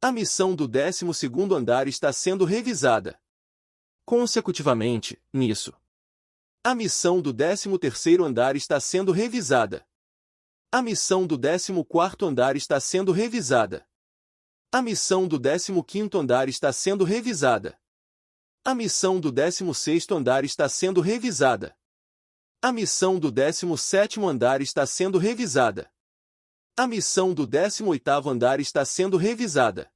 A missão do 12º andar está sendo revisada consecutivamente, nisso. A missão do 13º andar está sendo revisada. A missão do 14º andar está sendo revisada. A missão do 15º andar está sendo revisada. A missão do 16º andar está sendo revisada. A missão do 17º andar está sendo revisada. A missão do 18º andar está sendo revisada.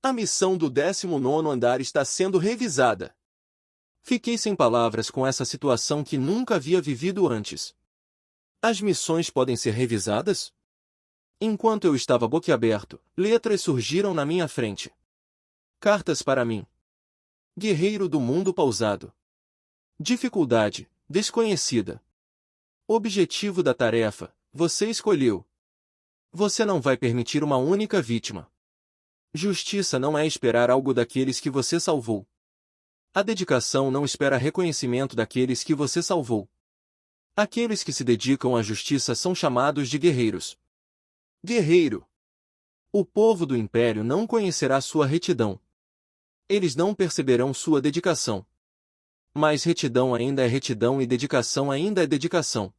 A missão do 19º andar está sendo revisada. Fiquei sem palavras com essa situação que nunca havia vivido antes. As missões podem ser revisadas? Enquanto eu estava boquiaberto, letras surgiram na minha frente. Cartas para mim. Guerreiro do mundo pausado. Dificuldade, desconhecida. Objetivo da tarefa, você escolheu. Você não vai permitir uma única vítima. Justiça não é esperar algo daqueles que você salvou. A dedicação não espera reconhecimento daqueles que você salvou. Aqueles que se dedicam à justiça são chamados de guerreiros. Guerreiro. O povo do império não conhecerá sua retidão. Eles não perceberão sua dedicação. Mas retidão ainda é retidão e dedicação ainda é dedicação.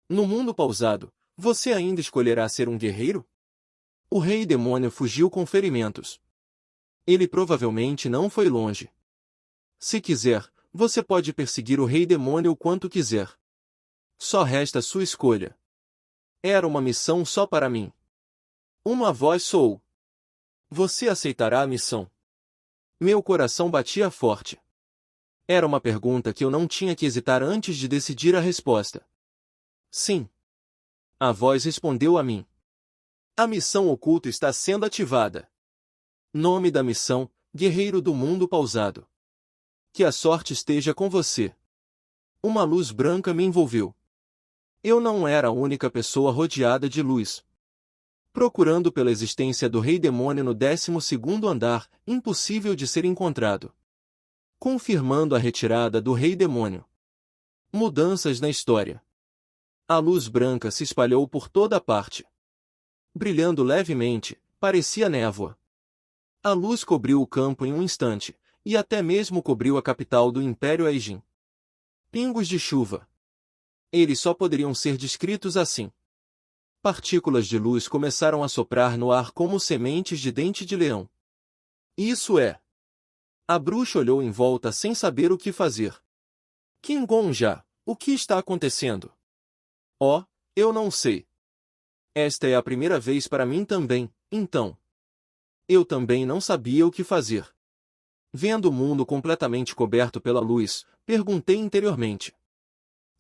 No mundo pausado, você ainda escolherá ser um guerreiro? O rei demônio fugiu com ferimentos. Ele provavelmente não foi longe. Se quiser, você pode perseguir o rei demônio o quanto quiser. Só resta sua escolha. Era uma missão só para mim. Uma voz soou. Você aceitará a missão? Meu coração batia forte. Era uma pergunta que eu não tinha que hesitar antes de decidir a resposta. Sim. A voz respondeu a mim. A missão oculta está sendo ativada. Nome da missão, Guerreiro do Mundo Pausado. Que a sorte esteja com você. Uma luz branca me envolveu. Eu não era a única pessoa rodeada de luz. Procurando pela existência do Rei Demônio no 12º andar, impossível de ser encontrado. Confirmando a retirada do Rei Demônio. Mudanças na história. A luz branca se espalhou por toda parte. Brilhando levemente, parecia névoa. A luz cobriu o campo em um instante, e até mesmo cobriu a capital do Império Aijin. Pingos de chuva. Eles só poderiam ser descritos assim. Partículas de luz começaram a soprar no ar como sementes de dente de leão. Isso é. A bruxa olhou em volta sem saber o que fazer. Kingonja, o que está acontecendo? Oh, eu não sei. Esta é a primeira vez para mim também, então. Eu também não sabia o que fazer. Vendo o mundo completamente coberto pela luz, perguntei interiormente.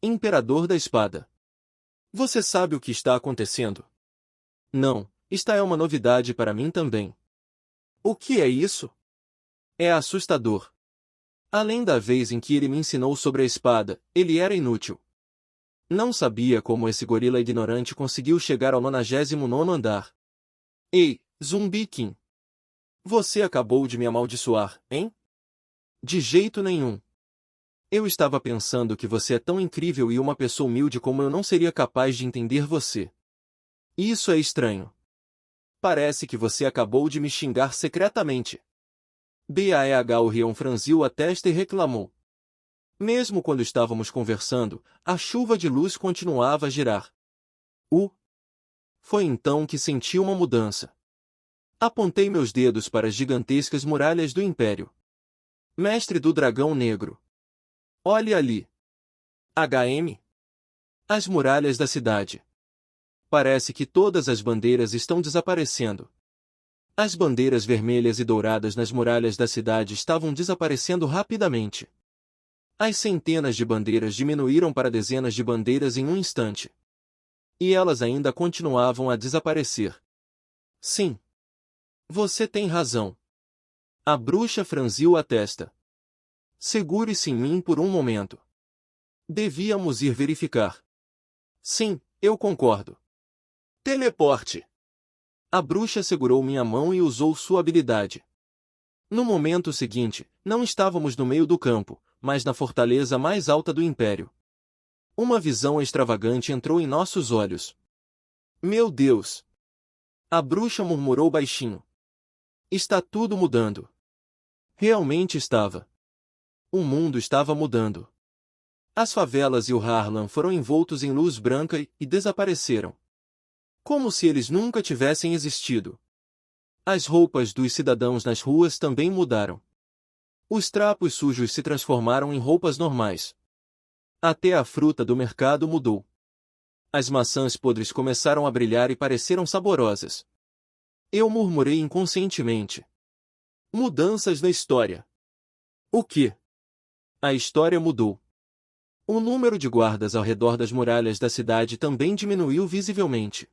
Imperador da Espada. Você sabe o que está acontecendo? Não, esta é uma novidade para mim também. O que é isso? É assustador. Além da vez em que ele me ensinou sobre a espada, ele era inútil. Não sabia como esse gorila ignorante conseguiu chegar ao 99º andar. Ei, Zumbi Kim. Você acabou de me amaldiçoar, hein? De jeito nenhum. Eu estava pensando que você é tão incrível e uma pessoa humilde como eu não seria capaz de entender você. Isso é estranho. Parece que você acabou de me xingar secretamente. Baeh Orion franziu a testa e reclamou. Mesmo quando estávamos conversando, a chuva de luz continuava a girar. Foi então que senti uma mudança. Apontei meus dedos para as gigantescas muralhas do Império. Mestre do Dragão Negro. Olhe ali. HM. As muralhas da cidade. Parece que todas as bandeiras estão desaparecendo. As bandeiras vermelhas e douradas nas muralhas da cidade estavam desaparecendo rapidamente. As centenas de bandeiras diminuíram para dezenas de bandeiras em um instante. E elas ainda continuavam a desaparecer. Sim. Você tem razão. A bruxa franziu a testa. Segure-se em mim por um momento. Devíamos ir verificar. Sim, eu concordo. Teleporte. A bruxa segurou minha mão e usou sua habilidade. No momento seguinte, não estávamos no meio do campo, mas na fortaleza mais alta do Império. Uma visão extravagante entrou em nossos olhos. Meu Deus! A bruxa murmurou baixinho. Está tudo mudando. Realmente estava. O mundo estava mudando. As favelas e o Harlem foram envoltos em luz branca e desapareceram. Como se eles nunca tivessem existido. As roupas dos cidadãos nas ruas também mudaram. Os trapos sujos se transformaram em roupas normais. Até a fruta do mercado mudou. As maçãs podres começaram a brilhar e pareceram saborosas. Eu murmurei inconscientemente. Mudanças na história. O quê? A história mudou. O número de guardas ao redor das muralhas da cidade também diminuiu visivelmente.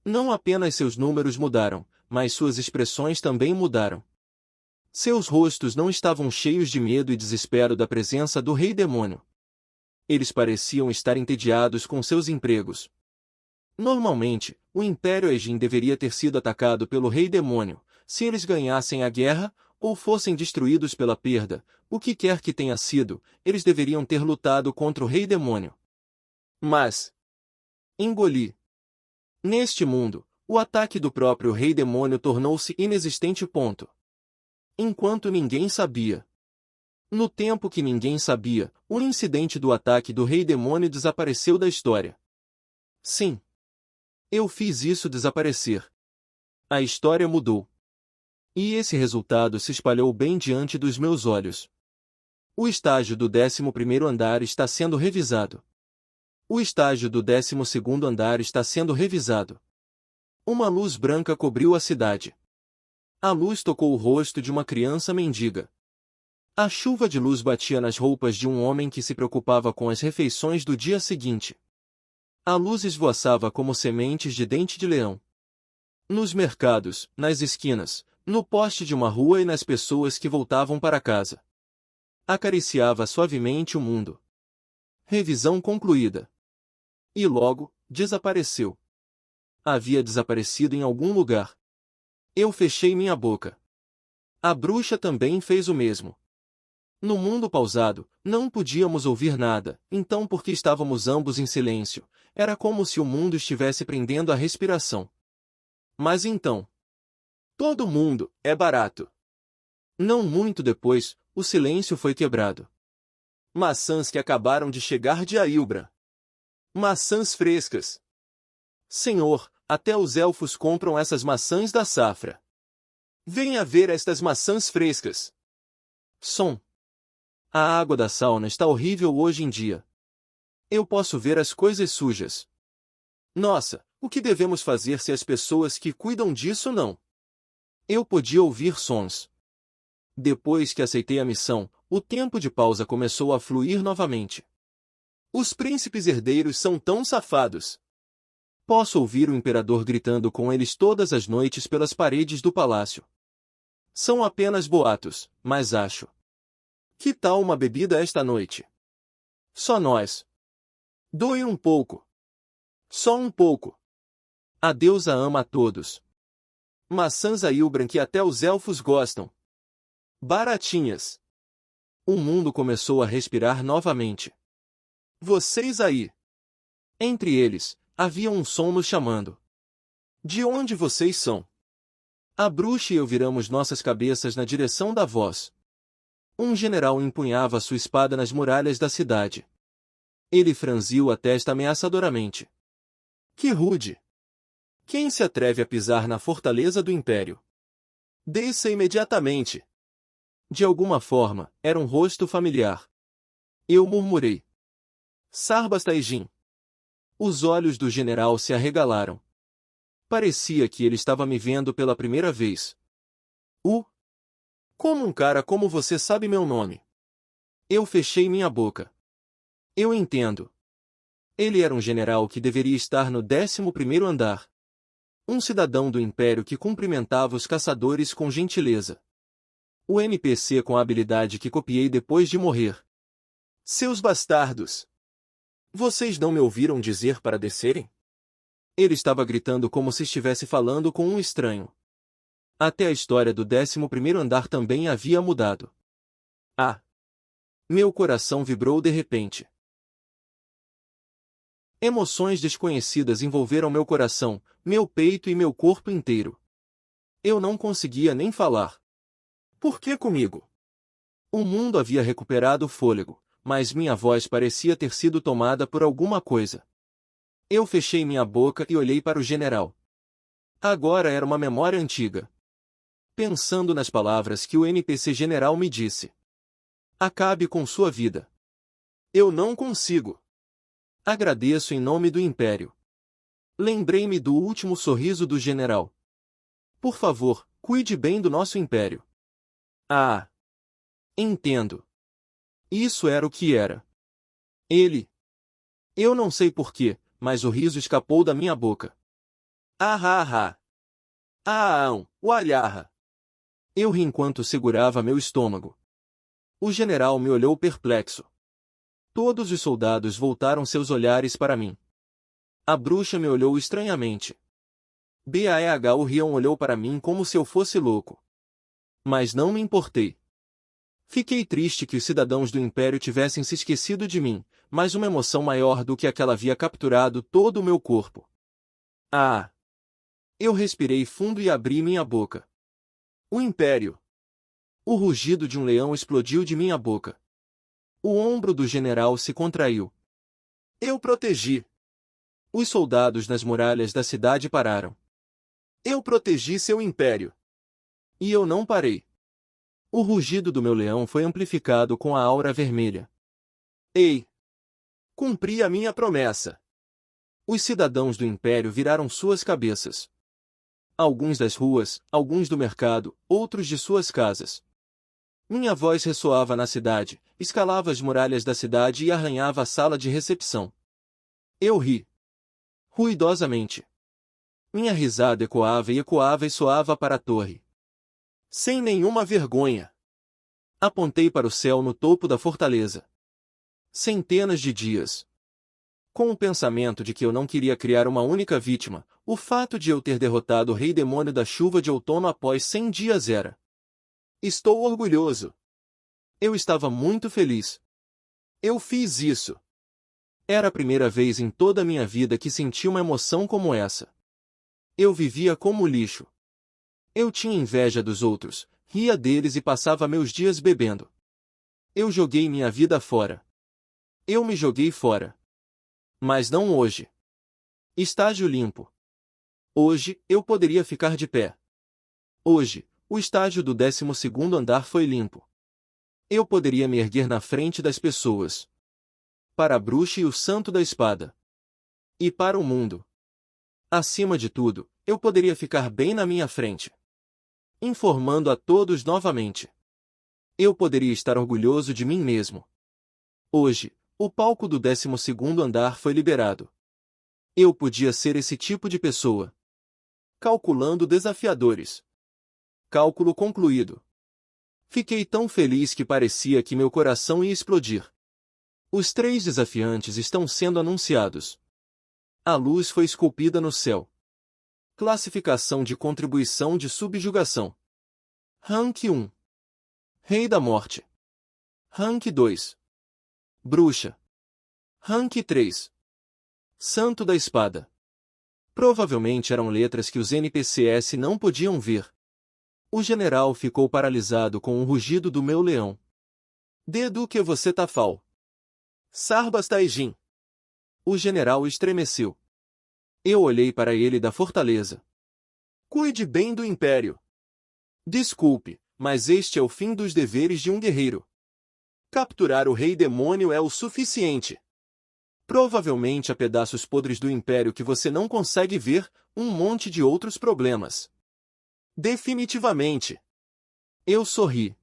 Não apenas seus números mudaram, mas suas expressões também mudaram. Seus rostos não estavam cheios de medo e desespero da presença do Rei Demônio. Eles pareciam estar entediados com seus empregos. Normalmente, o Império Egin deveria ter sido atacado pelo Rei Demônio, se eles ganhassem a guerra, ou fossem destruídos pela perda, o que quer que tenha sido, eles deveriam ter lutado contra o Rei Demônio. Mas engoli. Neste mundo, o ataque do próprio Rei Demônio tornou-se inexistente. Enquanto ninguém sabia. No tempo que ninguém sabia, o incidente do ataque do Rei Demônio desapareceu da história. Sim. Eu fiz isso desaparecer. A história mudou. E esse resultado se espalhou bem diante dos meus olhos. O estágio do 11º andar está sendo revisado. O estágio do 12º andar está sendo revisado. Uma luz branca cobriu a cidade. A luz tocou o rosto de uma criança mendiga. A chuva de luz batia nas roupas de um homem que se preocupava com as refeições do dia seguinte. A luz esvoaçava como sementes de dente de leão. Nos mercados, nas esquinas, no poste de uma rua e nas pessoas que voltavam para casa. Acariciava suavemente o mundo. Revisão concluída. E logo, desapareceu. Havia desaparecido em algum lugar. Eu fechei minha boca. A bruxa também fez o mesmo. No mundo pausado, não podíamos ouvir nada, então por que estávamos ambos em silêncio? Era como se o mundo estivesse prendendo a respiração. Mas então... Todo mundo é barato. Não muito depois, o silêncio foi quebrado. Maçãs que acabaram de chegar de Ailbra. Maçãs frescas. Senhor, até os elfos compram essas maçãs da safra. Venha ver estas maçãs frescas. Som. A água da sauna está horrível hoje em dia. Eu posso ver as coisas sujas. Nossa, o que devemos fazer se as pessoas que cuidam disso não? Eu podia ouvir sons. Depois que aceitei a missão, o tempo de pausa começou a fluir novamente. Os príncipes herdeiros são tão safados. Posso ouvir o imperador gritando com eles todas as noites pelas paredes do palácio. São apenas boatos, mas acho. Que tal uma bebida esta noite? Só nós. Doe um pouco. Só um pouco. A deusa ama a todos. Maçãs Ailbran que até os elfos gostam. Baratinhas. O mundo começou a respirar novamente. Vocês aí. Entre eles, havia um som nos chamando. De onde vocês são? A bruxa e eu viramos nossas cabeças na direção da voz. Um general empunhava sua espada nas muralhas da cidade. Ele franziu a testa ameaçadoramente. Que rude! Quem se atreve a pisar na fortaleza do Império? Desça imediatamente! De alguma forma, era um rosto familiar. Eu murmurei. Sarbastaijin. Os olhos do general se arregalaram. Parecia que ele estava me vendo pela primeira vez. Como um cara como você sabe meu nome? Eu fechei minha boca. Eu entendo. Ele era um general que deveria estar no 11º andar. Um cidadão do Império que cumprimentava os caçadores com gentileza. O NPC com a habilidade que copiei depois de morrer. Seus bastardos! Vocês não me ouviram dizer para descerem? Ele estava gritando como se estivesse falando com um estranho. Até a história do 11º andar também havia mudado. Ah! Meu coração vibrou de repente. Emoções desconhecidas envolveram meu coração, meu peito e meu corpo inteiro. Eu não conseguia nem falar. Por que comigo? O mundo havia recuperado o fôlego, mas minha voz parecia ter sido tomada por alguma coisa. Eu fechei minha boca e olhei para o general. Agora era uma memória antiga. Pensando nas palavras que o NPC general me disse. Acabe com sua vida. Eu não consigo. Agradeço em nome do Império. Lembrei-me do último sorriso do general. Por favor, cuide bem do nosso Império. Ah! Entendo. Isso era o que era. Ele. Eu não sei porquê, mas o riso escapou da minha boca. Ah, ah, ah. Ah, o alharra. Eu ri enquanto segurava meu estômago. O general me olhou perplexo. Todos os soldados voltaram seus olhares para mim. A bruxa me olhou estranhamente. Baeh o Rion olhou para mim como se eu fosse louco. Mas não me importei. Fiquei triste que os cidadãos do Império tivessem se esquecido de mim, mas uma emoção maior do que aquela havia capturado todo o meu corpo. Ah! Eu respirei fundo e abri minha boca. O Império! O rugido de um leão explodiu de minha boca. O ombro do general se contraiu. Eu protegi. Os soldados nas muralhas da cidade pararam. Eu protegi seu império. E eu não parei. O rugido do meu leão foi amplificado com a aura vermelha. Ei! Cumpri a minha promessa. Os cidadãos do império viraram suas cabeças. Alguns das ruas, alguns do mercado, outros de suas casas. Minha voz ressoava na cidade, escalava as muralhas da cidade e arranhava a sala de recepção. Eu ri. Ruidosamente. Minha risada ecoava e soava para a torre. Sem nenhuma vergonha. Apontei para o céu no topo da fortaleza. Centenas de dias. Com o pensamento de que eu não queria criar uma única vítima, o fato de eu ter derrotado o rei demônio da chuva de outono após 100 dias era. Estou orgulhoso. Eu estava muito feliz. Eu fiz isso. Era a primeira vez em toda a minha vida que senti uma emoção como essa. Eu vivia como lixo. Eu tinha inveja dos outros, ria deles e passava meus dias bebendo. Eu joguei minha vida fora. Eu me joguei fora. Mas não hoje. Estágio limpo. Hoje, eu poderia ficar de pé. Hoje, o estágio do 12º andar foi limpo. Eu poderia me erguer na frente das pessoas. Para a bruxa e o santo da espada. E para o mundo. Acima de tudo, eu poderia ficar bem na minha frente. Informando a todos novamente. Eu poderia estar orgulhoso de mim mesmo. Hoje, o palco do 12º andar foi liberado. Eu podia ser esse tipo de pessoa. Calculando desafiadores. Cálculo concluído. Fiquei tão feliz que parecia que meu coração ia explodir. Os 3 desafiantes estão sendo anunciados. A luz foi esculpida no céu. Classificação de contribuição de subjugação. Rank 1. Rei da Morte. Rank 2. Bruxa. Rank 3. Santo da Espada. Provavelmente eram letras que os NPCs não podiam ver. O general ficou paralisado com o rugido do meu leão. Dedo que você tafal. Sarbas Taijin. O general estremeceu. Eu olhei para ele da fortaleza. Cuide bem do Império. Desculpe, mas este é o fim dos deveres de um guerreiro. Capturar o rei demônio é o suficiente. Provavelmente há pedaços podres do Império que você não consegue ver, um monte de outros problemas. Definitivamente. Eu sorri.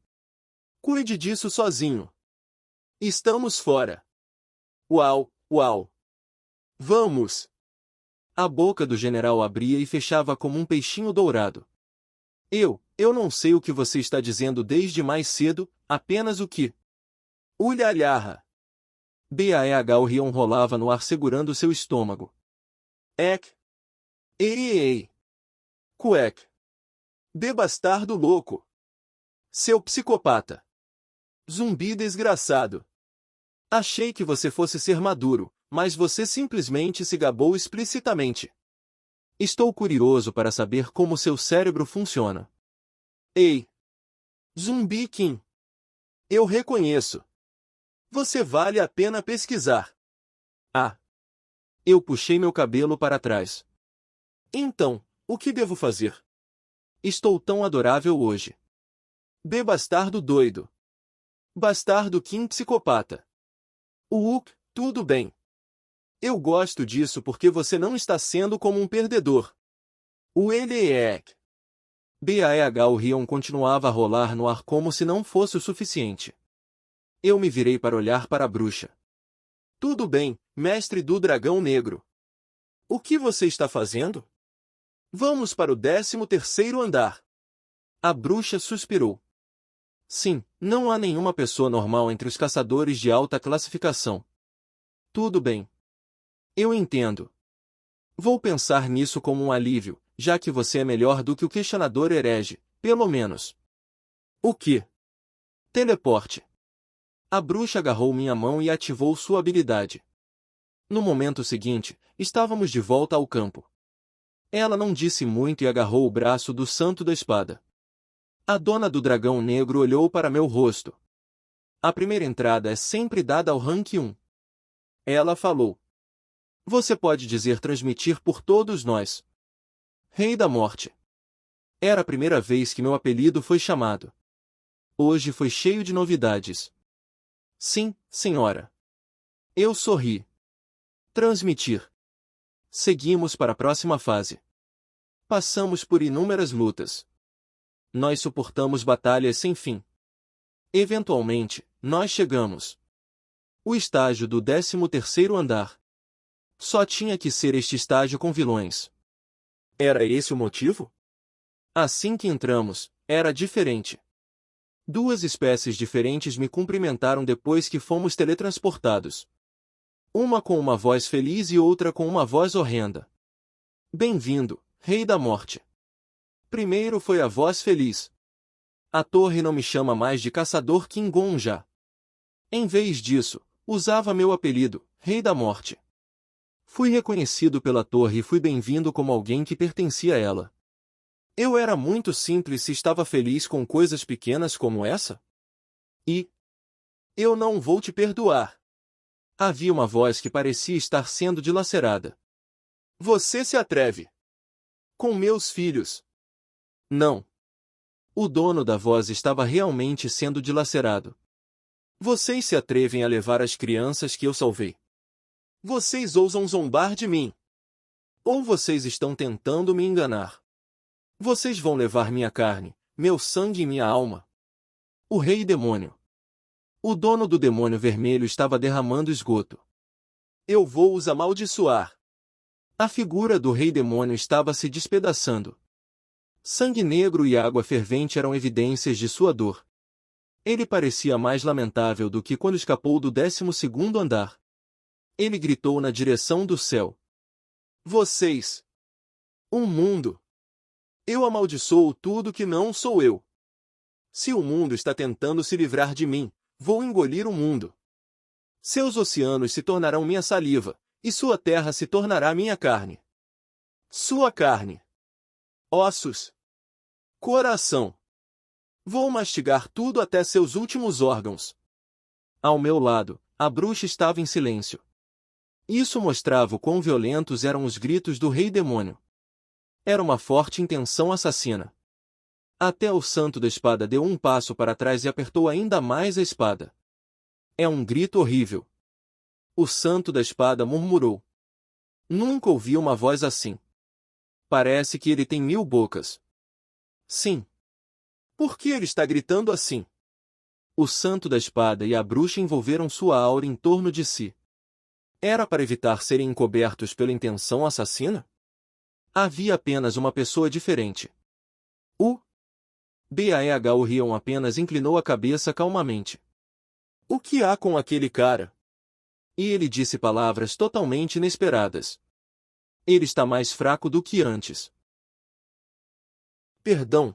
Cuide disso sozinho. Estamos fora. Uau, uau. Vamos! A boca do general abria e fechava como um peixinho dourado. Eu não sei o que você está dizendo desde mais cedo, apenas o que. Ulhalharra. Baeh o Rion rolava no ar segurando seu estômago. Ek. Ei. Cuec. Bastardo louco. Seu psicopata. Zumbi desgraçado. Achei que você fosse ser maduro, mas você simplesmente se gabou explicitamente. Estou curioso para saber como seu cérebro funciona. Ei! Zumbi Kim! Eu reconheço. Você vale a pena pesquisar. Ah! Eu puxei meu cabelo para trás. Então, o que devo fazer? Estou tão adorável hoje. B. Bastardo doido. Bastardo Kim psicopata. Tudo bem. Eu gosto disso porque você não está sendo como um perdedor. O Eleek. O Rion continuava a rolar no ar como se não fosse o suficiente. Eu me virei para olhar para a bruxa. Tudo bem, mestre do dragão negro. O que você está fazendo? Vamos para o 13º andar. A bruxa suspirou. Sim, não há nenhuma pessoa normal entre os caçadores de alta classificação. Tudo bem. Eu entendo. Vou pensar nisso como um alívio, já que você é melhor do que o questionador herege, pelo menos. O que? Teleporte. A bruxa agarrou minha mão e ativou sua habilidade. No momento seguinte, estávamos de volta ao campo. Ela não disse muito e agarrou o braço do Santo da Espada. A dona do dragão negro olhou para meu rosto. A primeira entrada é sempre dada ao rank 1. Ela falou. Você pode dizer transmitir por todos nós. Rei da Morte. Era a primeira vez que meu apelido foi chamado. Hoje foi cheio de novidades. Sim, senhora. Eu sorri. Transmitir. Seguimos para a próxima fase. Passamos por inúmeras lutas. Nós suportamos batalhas sem fim. Eventualmente, nós chegamos. O estágio do 13º andar. Só tinha que ser este estágio com vilões. Era esse o motivo? Assim que entramos, era diferente. Duas espécies diferentes me cumprimentaram depois que fomos teletransportados. Uma com uma voz feliz e outra com uma voz horrenda. Bem-vindo, Rei da Morte. Primeiro foi a voz feliz. A torre não me chama mais de Caçador Kingon já. Em vez disso, usava meu apelido, Rei da Morte. Fui reconhecido pela torre e fui bem-vindo como alguém que pertencia a ela. Eu era muito simples e estava feliz com coisas pequenas como essa? E eu não vou te perdoar. Havia uma voz que parecia estar sendo dilacerada. Você se atreve? Com meus filhos? Não. O dono da voz estava realmente sendo dilacerado. Vocês se atrevem a levar as crianças que eu salvei. Vocês ousam zombar de mim. Ou vocês estão tentando me enganar. Vocês vão levar minha carne, meu sangue e minha alma. O rei demônio. O dono do demônio vermelho estava derramando esgoto. Eu vou os amaldiçoar. A figura do rei demônio estava se despedaçando. Sangue negro e água fervente eram evidências de sua dor. Ele parecia mais lamentável do que quando escapou do 12º andar. Ele gritou na direção do céu. Vocês! Um mundo! Eu amaldiçoo tudo que não sou eu. Se o mundo está tentando se livrar de mim, vou engolir o mundo. Seus oceanos se tornarão minha saliva, e sua terra se tornará minha carne. Sua carne. Ossos. Coração. Vou mastigar tudo até seus últimos órgãos. Ao meu lado, a bruxa estava em silêncio. Isso mostrava o quão violentos eram os gritos do rei demônio. Era uma forte intenção assassina. Até o Santo da Espada deu um passo para trás e apertou ainda mais a espada. É um grito horrível. O Santo da Espada murmurou. Nunca ouvi uma voz assim. Parece que ele tem 1000 bocas. Sim. Por que ele está gritando assim? O Santo da Espada e a bruxa envolveram sua aura em torno de si. Era para evitar serem encobertos pela intenção assassina? Havia apenas uma pessoa diferente. O Rion apenas inclinou a cabeça calmamente. O que há com aquele cara? E ele disse palavras totalmente inesperadas. Ele está mais fraco do que antes. Perdão.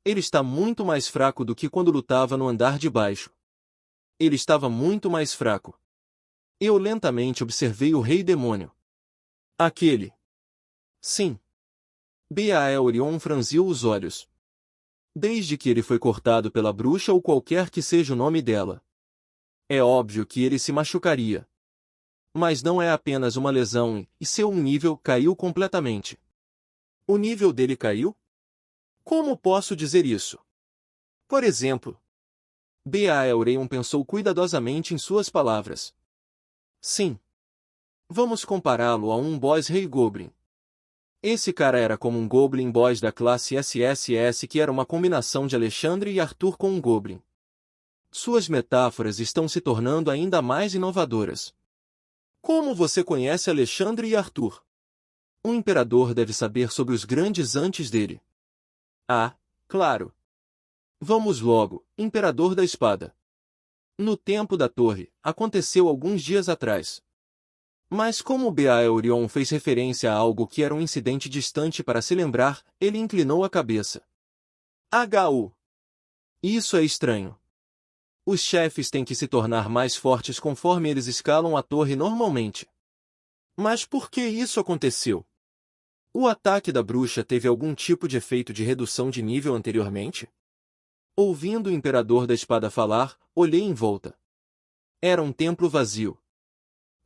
Ele está muito mais fraco do que quando lutava no andar de baixo. Ele estava muito mais fraco. Eu lentamente observei o rei demônio. Aquele Sim. Baelion franziu os olhos. Desde que ele foi cortado pela bruxa ou qualquer que seja o nome dela. É óbvio que ele se machucaria. Mas não é apenas uma lesão e seu nível caiu completamente. O nível dele caiu? Como posso dizer isso? Por exemplo, Baelion pensou cuidadosamente em suas palavras. Sim. Vamos compará-lo a um boss rei goblin. Esse cara era como um Goblin Boss da classe SSS que era uma combinação de Alexandre e Arthur com um Goblin. Suas metáforas estão se tornando ainda mais inovadoras. Como você conhece Alexandre e Arthur? Um imperador deve saber sobre os grandes antes dele. Ah, claro. Vamos logo, Imperador da Espada. No tempo da torre, aconteceu alguns dias atrás. Mas como Baelion fez referência a algo que era um incidente distante para se lembrar, ele inclinou a cabeça. HU. Isso é estranho. Os chefes têm que se tornar mais fortes conforme eles escalam a torre normalmente. Mas por que isso aconteceu? O ataque da bruxa teve algum tipo de efeito de redução de nível anteriormente? Ouvindo o Imperador da Espada falar, olhei em volta. Era um templo vazio.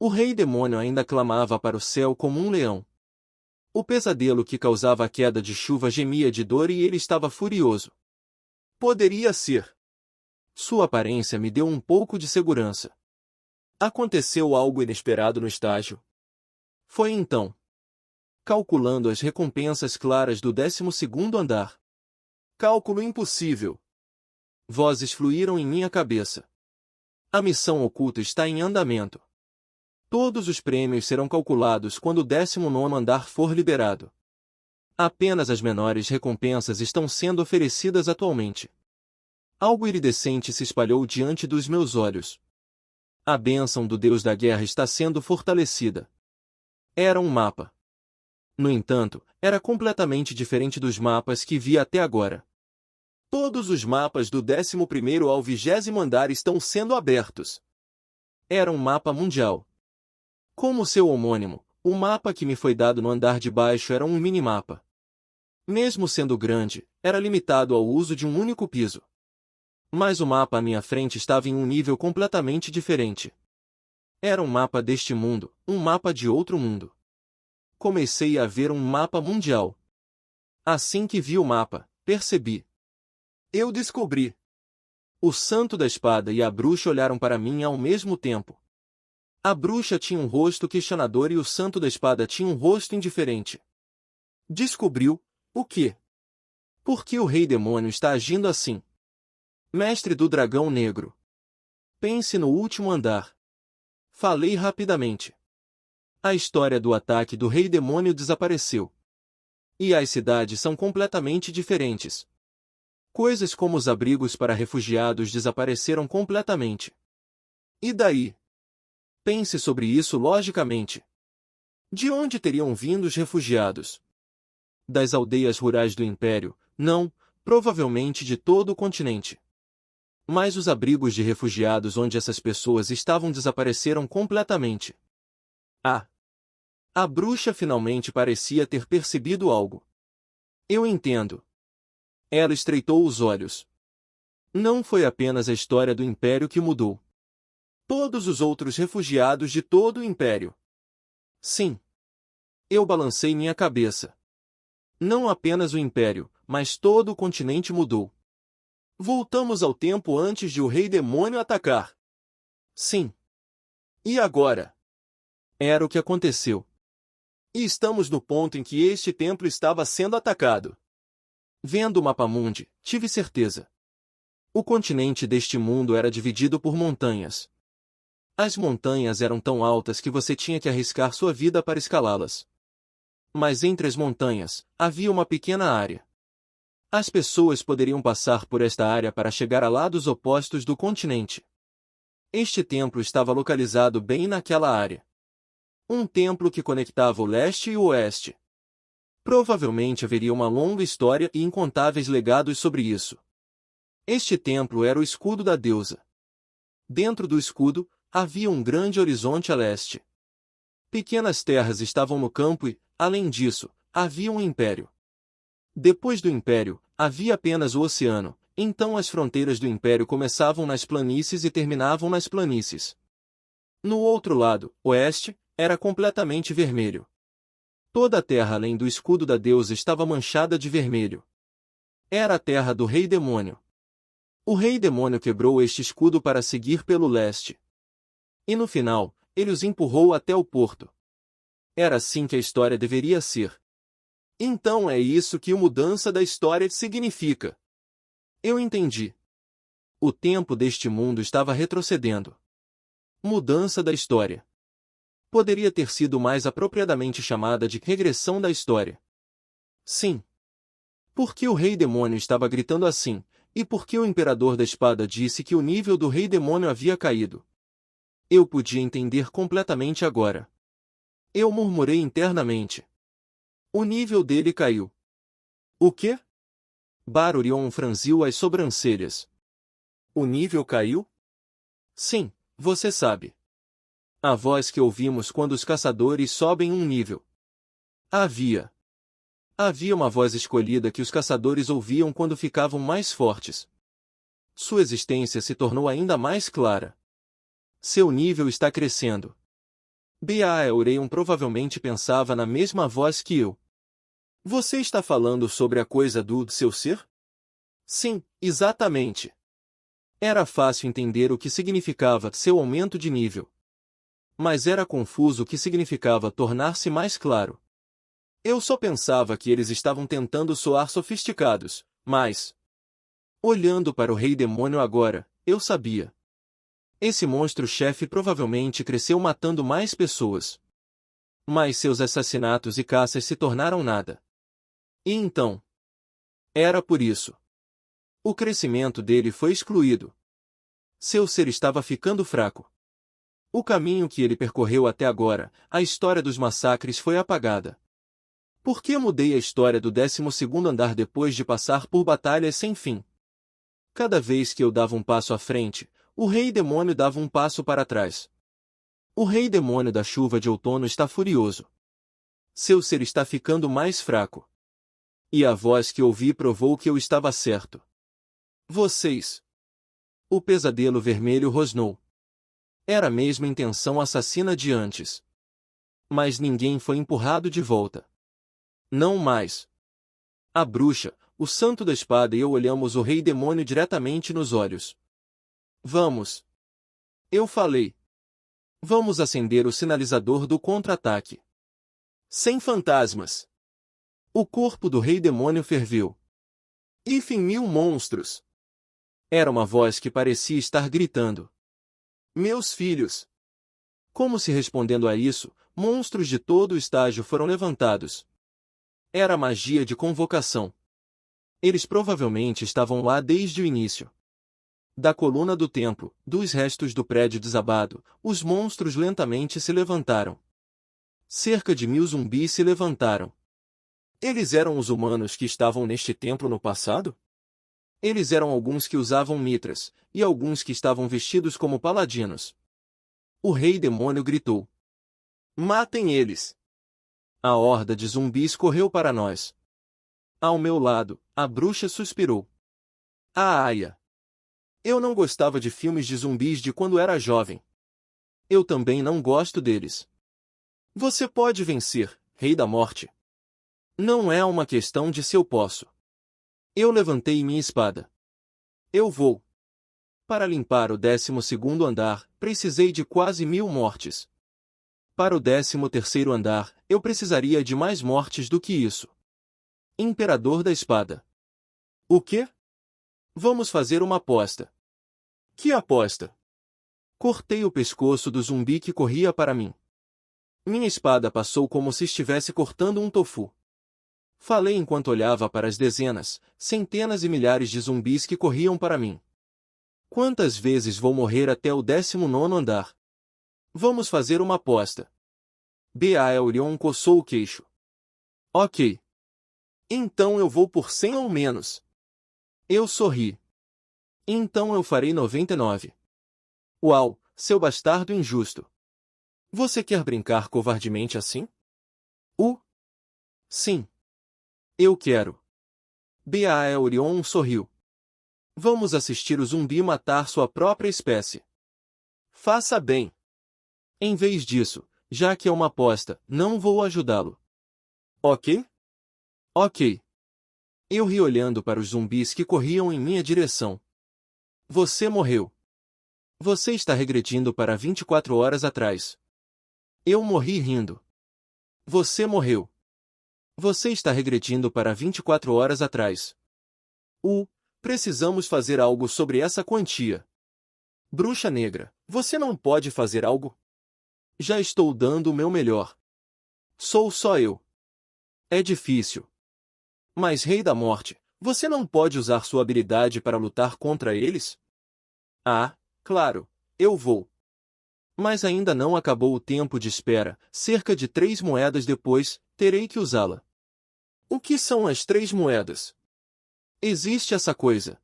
O rei demônio ainda clamava para o céu como um leão. O pesadelo que causava a queda de chuva gemia de dor e ele estava furioso. Poderia ser. Sua aparência me deu um pouco de segurança. Aconteceu algo inesperado no estágio. Foi então. Calculando as recompensas claras do 12º andar. Cálculo impossível. Vozes fluíram em minha cabeça. A missão oculta está em andamento. Todos os prêmios serão calculados quando o 19º andar for liberado. Apenas as menores recompensas estão sendo oferecidas atualmente. Algo iridescente se espalhou diante dos meus olhos. A bênção do Deus da Guerra está sendo fortalecida. Era um mapa. No entanto, era completamente diferente dos mapas que vi até agora. Todos os mapas do 11º ao 20º andar estão sendo abertos. Era um mapa mundial. Como seu homônimo, o mapa que me foi dado no andar de baixo era um minimapa. Mesmo sendo grande, era limitado ao uso de um único piso. Mas o mapa à minha frente estava em um nível completamente diferente. Era um mapa deste mundo, um mapa de outro mundo. Comecei a ver um mapa mundial. Assim que vi o mapa, percebi. Eu descobri. O Santo da Espada e a bruxa olharam para mim ao mesmo tempo. A bruxa tinha um rosto questionador e o Santo da Espada tinha um rosto indiferente. Descobriu, o quê? Por que o Rei Demônio está agindo assim? Mestre do Dragão Negro. Pense no último andar. Falei rapidamente. A história do ataque do Rei Demônio desapareceu. E as cidades são completamente diferentes. Coisas como os abrigos para refugiados desapareceram completamente. E daí? Pense sobre isso logicamente. De onde teriam vindo os refugiados? Das aldeias rurais do Império? Não, provavelmente de todo o continente. Mas os abrigos de refugiados onde essas pessoas estavam desapareceram completamente. Ah! A bruxa finalmente parecia ter percebido algo. Eu entendo. Ela estreitou os olhos. Não foi apenas a história do Império que mudou. Todos os outros refugiados de todo o Império. Sim. Eu balancei minha cabeça. Não apenas o Império, mas todo o continente mudou. Voltamos ao tempo antes de o Rei Demônio atacar. Sim. E agora? Era o que aconteceu. E estamos no ponto em que este templo estava sendo atacado. Vendo o mapa mundi, tive certeza. O continente deste mundo era dividido por montanhas. As montanhas eram tão altas que você tinha que arriscar sua vida para escalá-las. Mas entre as montanhas, havia uma pequena área. As pessoas poderiam passar por esta área para chegar a lados opostos do continente. Este templo estava localizado bem naquela área. Um templo que conectava o leste e o oeste. Provavelmente haveria uma longa história e incontáveis legados sobre isso. Este templo era o escudo da deusa. Dentro do escudo, havia um grande horizonte a leste. Pequenas terras estavam no campo e, além disso, havia um império. Depois do império, havia apenas o oceano, então as fronteiras do império começavam nas planícies e terminavam nas planícies. No outro lado, oeste, era completamente vermelho. Toda a terra além do escudo da deusa estava manchada de vermelho. Era a terra do rei demônio. O rei demônio quebrou este escudo para seguir pelo leste. E no final, ele os empurrou até o porto. Era assim que a história deveria ser. Então é isso que a mudança da história significa. Eu entendi. O tempo deste mundo estava retrocedendo. Mudança da história. Poderia ter sido mais apropriadamente chamada de regressão da história. Sim. Porque o rei demônio estava gritando assim, e porque o imperador da espada disse que o nível do rei demônio havia caído. Eu podia entender completamente agora. Eu murmurei internamente. O nível dele caiu. O quê? Barurion franziu as sobrancelhas. O nível caiu? Sim, você sabe. A voz que ouvimos quando os caçadores sobem um nível. Havia uma voz escolhida que os caçadores ouviam quando ficavam mais fortes. Sua existência se tornou ainda mais clara. Seu nível está crescendo. Baeorion provavelmente pensava na mesma voz que eu. Você está falando sobre a coisa do seu ser? Sim, exatamente. Era fácil entender o que significava seu aumento de nível. Mas era confuso o que significava tornar-se mais claro. Eu só pensava que eles estavam tentando soar sofisticados, mas... Olhando para o rei demônio agora, eu sabia. Esse monstro-chefe provavelmente cresceu matando mais pessoas. Mas seus assassinatos e caças se tornaram nada. E então? Era por isso. O crescimento dele foi excluído. Seu ser estava ficando fraco. O caminho que ele percorreu até agora, a história dos massacres foi apagada. Por que mudei a história do 12º andar depois de passar por batalhas sem fim? Cada vez que eu dava um passo à frente, o rei demônio dava um passo para trás. O rei demônio da chuva de outono está furioso. Seu ser está ficando mais fraco. E a voz que ouvi provou que eu estava certo. Vocês. O pesadelo vermelho rosnou. Era a mesma intenção assassina de antes. Mas ninguém foi empurrado de volta. Não mais. A bruxa, o santo da espada e eu olhamos o rei demônio diretamente nos olhos. Vamos. Eu falei. Vamos acender o sinalizador do contra-ataque. Sem fantasmas. O corpo do rei demônio ferveu. Enfim, 1000 monstros. Era uma voz que parecia estar gritando. Meus filhos. Como se respondendo a isso, monstros de todo o estágio foram levantados. Era magia de convocação. Eles provavelmente estavam lá desde o início. Da coluna do templo, dos restos do prédio desabado, os monstros lentamente se levantaram. Cerca de 1000 zumbis se levantaram. Eles eram os humanos que estavam neste templo no passado? Eles eram alguns que usavam mitras, e alguns que estavam vestidos como paladinos. O rei demônio gritou. Matem eles! A horda de zumbis correu para nós. Ao meu lado, a bruxa suspirou. Ah, Aya! Eu não gostava de filmes de zumbis de quando era jovem. Eu também não gosto deles. Você pode vencer, Rei da Morte. Não é uma questão de se eu posso. Eu levantei minha espada. Eu vou. Para limpar o 12º andar, precisei de quase 1000 mortes. Para o 13º andar, eu precisaria de mais mortes do que isso. Imperador da Espada. O quê? Vamos fazer uma aposta. Que aposta? Cortei o pescoço do zumbi que corria para mim. Minha espada passou como se estivesse cortando um tofu. Falei enquanto olhava para as dezenas, centenas e milhares de zumbis que corriam para mim. Quantas vezes vou morrer até o 19º andar? Vamos fazer uma aposta. Baeorion coçou o queixo. Ok. Então eu vou por 100 ou menos. Eu sorri. Então eu farei 99. Uau, seu bastardo injusto. Você quer brincar covardemente assim? Sim. Eu quero. Baelion sorriu. Vamos assistir o zumbi matar sua própria espécie. Faça bem. Em vez disso, já que é uma aposta, não vou ajudá-lo. Ok? Ok. Eu ri olhando para os zumbis que corriam em minha direção. Você morreu. Você está regredindo para 24 horas atrás. Eu morri rindo. Você morreu. Você está regredindo para 24 horas atrás. Precisamos fazer algo sobre essa quantia. Bruxa Negra, você não pode fazer algo? Já estou dando o meu melhor. Sou só eu. É difícil. Mas Rei da Morte, você não pode usar sua habilidade para lutar contra eles? Ah, claro, eu vou. Mas ainda não acabou o tempo de espera, cerca de 3 moedas depois, terei que usá-la. O que são as 3 moedas? Existe essa coisa.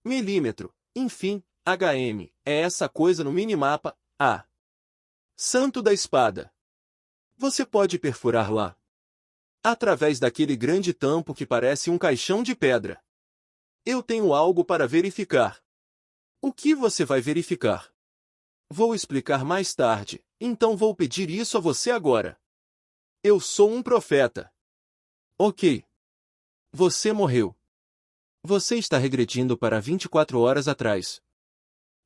Milímetro, enfim, HM, é essa coisa no minimapa, Santo da Espada. Você pode perfurar lá. Através daquele grande tampo que parece um caixão de pedra. Eu tenho algo para verificar. O que você vai verificar? Vou explicar mais tarde, então vou pedir isso a você agora. Eu sou um profeta. Ok. Você morreu. Você está regredindo para 24 horas atrás.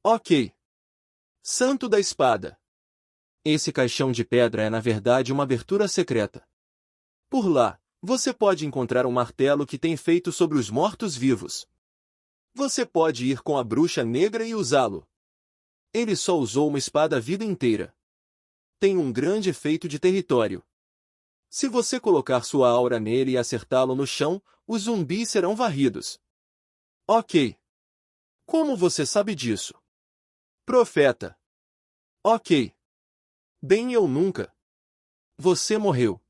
Ok. Santo da Espada. Esse caixão de pedra é na verdade uma abertura secreta. Por lá, você pode encontrar um martelo que tem feito sobre os mortos-vivos. Você pode ir com a Bruxa Negra e usá-lo. Ele só usou uma espada a vida inteira. Tem um grande efeito de território. Se você colocar sua aura nele e acertá-lo no chão, os zumbis serão varridos. Ok. Como você sabe disso? Profeta. Ok. Bem, eu nunca. Você morreu.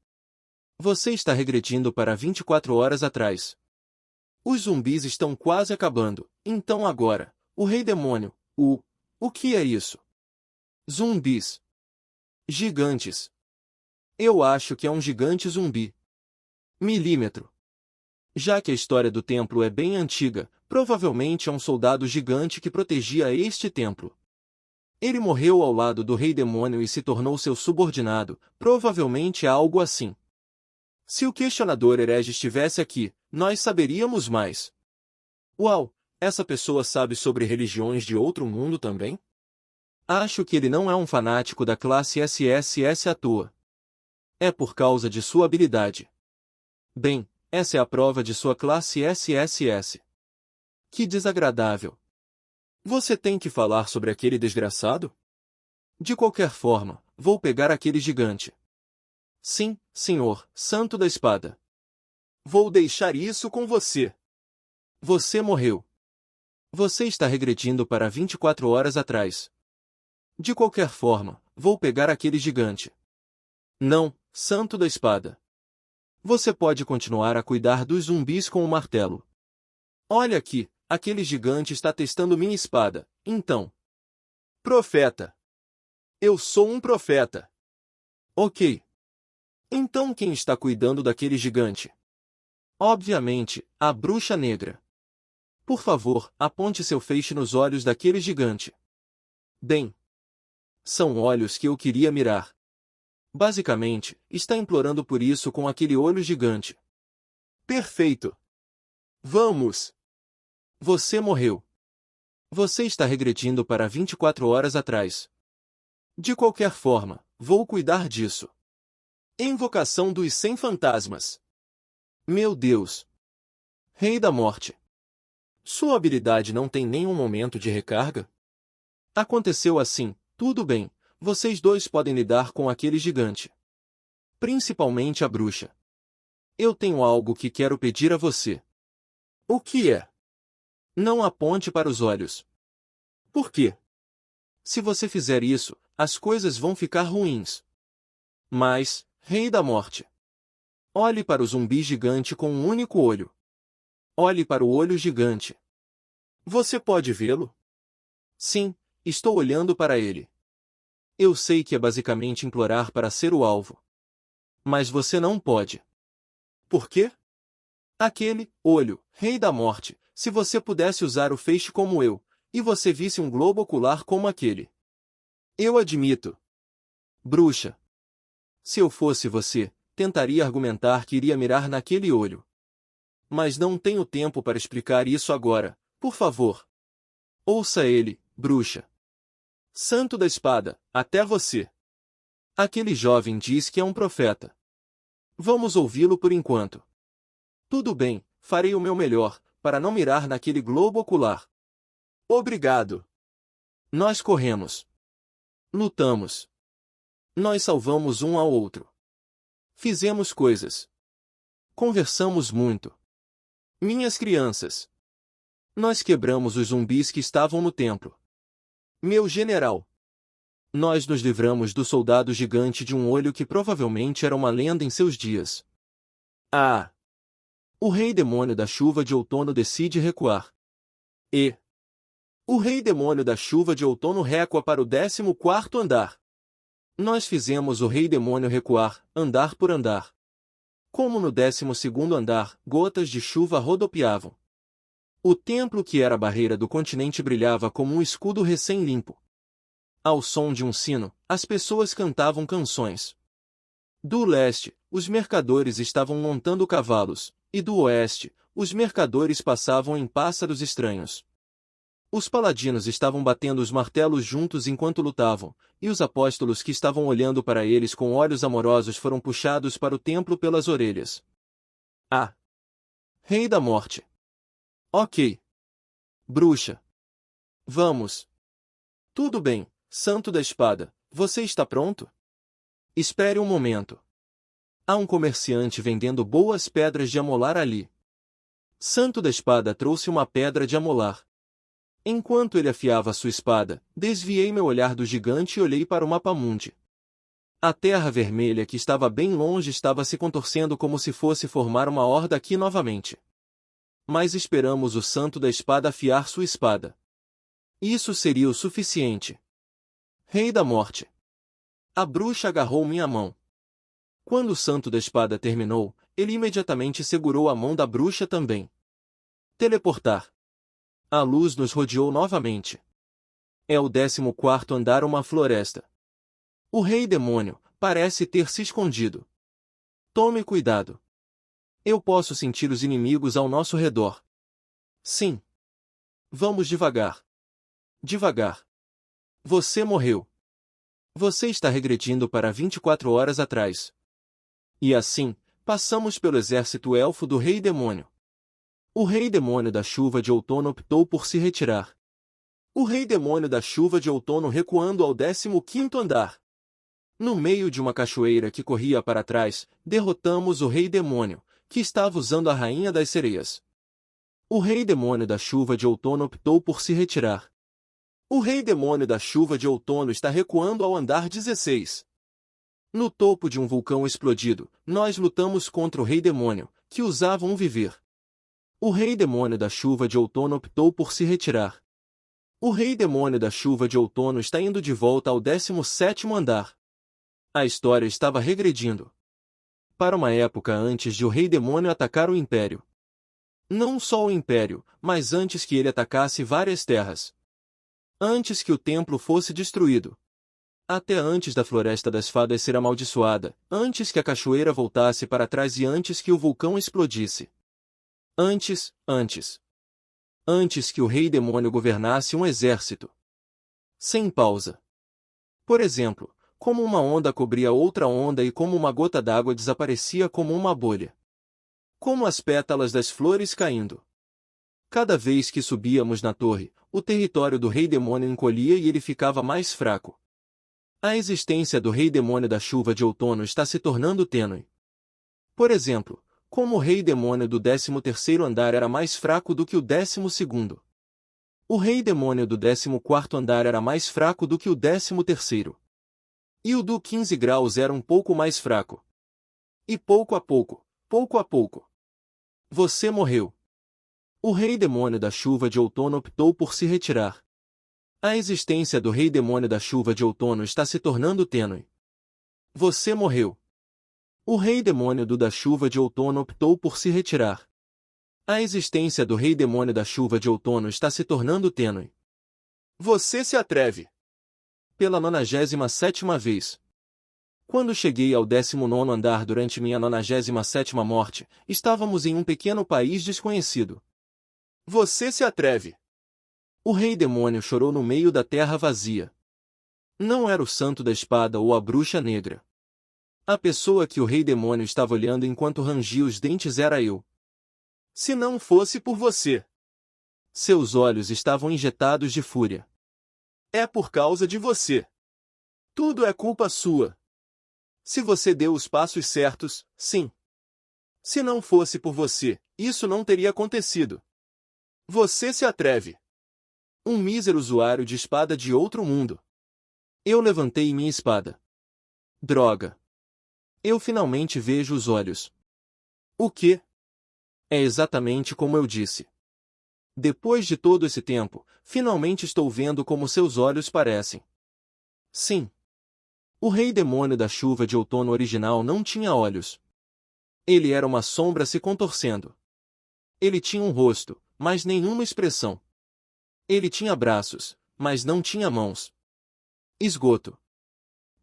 Você está regredindo para 24 horas atrás. Os zumbis estão quase acabando, então agora, o Rei Demônio, o que é isso? Zumbis. Gigantes. Eu acho que é um gigante zumbi. Milímetro. Já que a história do templo é bem antiga, provavelmente é um soldado gigante que protegia este templo. Ele morreu ao lado do Rei Demônio e se tornou seu subordinado, provavelmente algo assim. Se o questionador herege estivesse aqui, nós saberíamos mais. Uau, essa pessoa sabe sobre religiões de outro mundo também? Acho que ele não é um fanático da classe SSS à toa. É por causa de sua habilidade. Bem, essa é a prova de sua classe SSS. Que desagradável. Você tem que falar sobre aquele desgraçado? De qualquer forma, vou pegar aquele gigante. Sim, senhor, Santo da Espada. Vou deixar isso com você. Você morreu. Você está regredindo para 24 horas atrás. De qualquer forma, vou pegar aquele gigante. Não, Santo da Espada. Você pode continuar a cuidar dos zumbis com o martelo. Olha aqui, aquele gigante está testando minha espada, então. Profeta. Eu sou um profeta. Ok. Então quem está cuidando daquele gigante? Obviamente, a Bruxa Negra. Por favor, aponte seu feixe nos olhos daquele gigante. Bem. São olhos que eu queria mirar. Basicamente, está implorando por isso com aquele olho gigante. Perfeito. Vamos. Você morreu. Você está regredindo para 24 horas atrás. De qualquer forma, vou cuidar disso. Invocação dos 100 fantasmas. Meu Deus. Rei da Morte. Sua habilidade não tem nenhum momento de recarga? Aconteceu assim, tudo bem, vocês dois podem lidar com aquele gigante. Principalmente a bruxa. Eu tenho algo que quero pedir a você. O que é? Não aponte para os olhos. Por quê? Se você fizer isso, as coisas vão ficar ruins. Mas, Rei da Morte. Olhe para o zumbi gigante com um único olho. Olhe para o olho gigante. Você pode vê-lo? Sim, estou olhando para ele. Eu sei que é basicamente implorar para ser o alvo. Mas você não pode. Por quê? Aquele, olho, rei da morte, se você pudesse usar o feixe como eu, e você visse um globo ocular como aquele. Eu admito. Bruxa. Se eu fosse você, tentaria argumentar que iria mirar naquele olho. Mas não tenho tempo para explicar isso agora, por favor. Ouça ele, bruxa. Santo da espada, até você. Aquele jovem diz que é um profeta. Vamos ouvi-lo por enquanto. Tudo bem, farei o meu melhor, para não mirar naquele globo ocular. Obrigado. Nós corremos. Lutamos. Nós salvamos um ao outro. Fizemos coisas. Conversamos muito. Minhas crianças. Nós quebramos os zumbis que estavam no templo. Meu general. Nós nos livramos do soldado gigante de um olho que provavelmente era uma lenda em seus dias. Ah! O rei demônio da chuva de outono decide recuar. E o rei demônio da chuva de outono recua para o 14º andar. Nós fizemos o rei demônio recuar, andar por andar. Como no 12º andar, gotas de chuva rodopiavam. O templo que era a barreira do continente brilhava como um escudo recém-limpo. Ao som de um sino, as pessoas cantavam canções. Do leste, os mercadores estavam montando cavalos, e do oeste, os mercadores passavam em pássaros estranhos. Os paladinos estavam batendo os martelos juntos enquanto lutavam, e os apóstolos que estavam olhando para eles com olhos amorosos foram puxados para o templo pelas orelhas. Ah! Rei da morte. Ok. Bruxa. Vamos. Tudo bem, santo da espada, você está pronto? Espere um momento. Há um comerciante vendendo boas pedras de amolar ali. Santo da espada trouxe uma pedra de amolar. Enquanto ele afiava sua espada, desviei meu olhar do gigante e olhei para o mapa-mundi. A terra vermelha que estava bem longe estava se contorcendo como se fosse formar uma horda aqui novamente. Mas esperamos o santo da espada afiar sua espada. Isso seria o suficiente. Rei da morte. A bruxa agarrou minha mão. Quando o santo da espada terminou, ele imediatamente segurou a mão da bruxa também. Teleportar. A luz nos rodeou novamente. É o 14º andar, uma floresta. O rei demônio parece ter se escondido. Tome cuidado. Eu posso sentir os inimigos ao nosso redor. Sim. Vamos devagar. Devagar. Você morreu. Você está regredindo para 24 horas atrás. E assim, passamos pelo exército elfo do rei demônio. O rei demônio da chuva de outono optou por se retirar. O rei demônio da chuva de outono recuando ao 15º andar. No meio de uma cachoeira que corria para trás, derrotamos o rei demônio, que estava usando a rainha das sereias. O rei demônio da chuva de outono optou por se retirar. O rei demônio da chuva de outono está recuando ao andar 16. No topo de um vulcão explodido, nós lutamos contra o rei demônio, que usava um viver. O rei demônio da chuva de outono optou por se retirar. O rei demônio da chuva de outono está indo de volta ao 17º andar. A história estava regredindo para uma época antes de o rei demônio atacar o império. Não só o império, mas antes que ele atacasse várias terras. Antes que o templo fosse destruído. Até antes da floresta das fadas ser amaldiçoada, antes que a cachoeira voltasse para trás e antes que o vulcão explodisse. Antes que o rei demônio governasse um exército. Sem pausa. Por exemplo, como uma onda cobria outra onda e como uma gota d'água desaparecia como uma bolha. Como as pétalas das flores caindo. Cada vez que subíamos na torre, o território do rei demônio encolhia e ele ficava mais fraco. A existência do rei demônio da chuva de outono está se tornando tênue. Por exemplo, como o rei demônio do 13º andar era mais fraco do que o 12º. O rei demônio do 14º andar era mais fraco do que o 13º. E o do 15 graus era um pouco mais fraco. E pouco a pouco, você morreu. O rei demônio da chuva de outono optou por se retirar. A existência do rei demônio da chuva de outono está se tornando tênue. Você morreu. O rei demônio da chuva de outono optou por se retirar. A existência do rei demônio da chuva de outono está se tornando tênue. Você se atreve! Pela 97ª vez. Quando cheguei ao 19º andar durante minha 97ª morte, estávamos em um pequeno país desconhecido. Você se atreve! O rei demônio chorou no meio da terra vazia. Não era o santo da espada ou a bruxa negra. A pessoa que o rei demônio estava olhando enquanto rangia os dentes era eu. Se não fosse por você. Seus olhos estavam injetados de fúria. É por causa de você. Tudo é culpa sua. Se você deu os passos certos, sim. Se não fosse por você, isso não teria acontecido. Você se atreve. Um mísero usuário de espada de outro mundo. Eu levantei minha espada. Droga. Eu finalmente vejo os olhos. O quê? É exatamente como eu disse. Depois de todo esse tempo, finalmente estou vendo como seus olhos parecem. Sim. O rei demônio da chuva de outono original não tinha olhos. Ele era uma sombra se contorcendo. Ele tinha um rosto, mas nenhuma expressão. Ele tinha braços, mas não tinha mãos. Esgoto.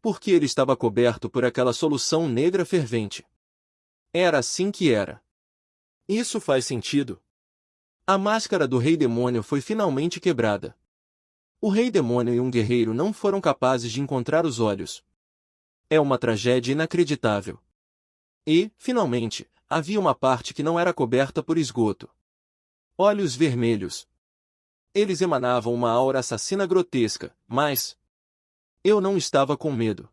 Porque ele estava coberto por aquela solução negra fervente. Era assim que era. Isso faz sentido. A máscara do rei demônio foi finalmente quebrada. O rei demônio e um guerreiro não foram capazes de encontrar os olhos. É uma tragédia inacreditável. E, finalmente, havia uma parte que não era coberta por esgoto. Olhos vermelhos. Eles emanavam uma aura assassina grotesca, mas eu não estava com medo.